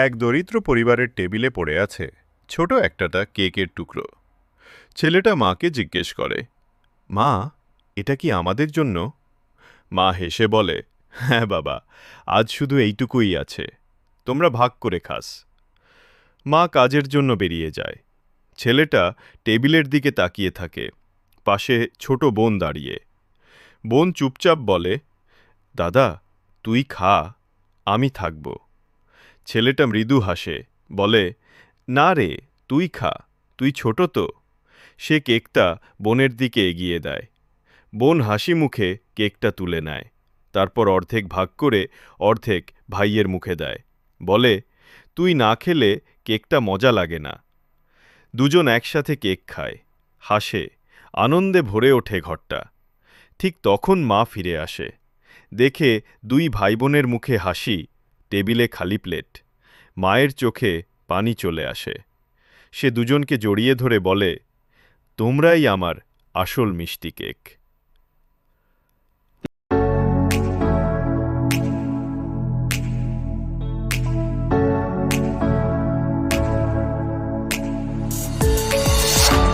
এক দরিদ্র পরিবারের টেবিলে পড়ে আছে ছোট একটাটা কেকের টুকরো। ছেলেটা মাকে জিজ্ঞেস করে, মা, এটা কি আমাদের জন্য? মা হেসে বলে, হ্যাঁ বাবা, আজ শুধু এইটুকুই আছে, তোমরা ভাগ করে খাস। মা কাজের জন্য বেরিয়ে যায়। ছেলেটা টেবিলের দিকে তাকিয়ে থাকে। পাশে ছোট বোন দাঁড়িয়ে। বোন চুপচাপ বলে, দাদা, তুই খা, আমি থাকব। ছেলেটা মৃদু হাসে, বলে, না রে, তুই খা, তুই ছোট তো। সে কেকটা বোনের দিকে এগিয়ে দেয়। বোন হাসি মুখে কেকটা তুলে নেয়। তারপর অর্ধেক ভাগ করে অর্ধেক ভাইয়ের মুখে দেয়। বলে, তুই না খেলে কেকটা মজা লাগে না। দুজন একসাথে কেক খায়, হাসে, আনন্দে ভরে ওঠে ঘরটা। ঠিক তখন মা ফিরে আসে। দেখে দুই ভাইবোনের মুখে হাসি, টেবিলে খালি প্লেট। মায়ের চোখে পানি চলে আসে। সে দুজনকে জড়িয়ে ধরে বলে, তোমরাই আমার আসল মিষ্টি কেক।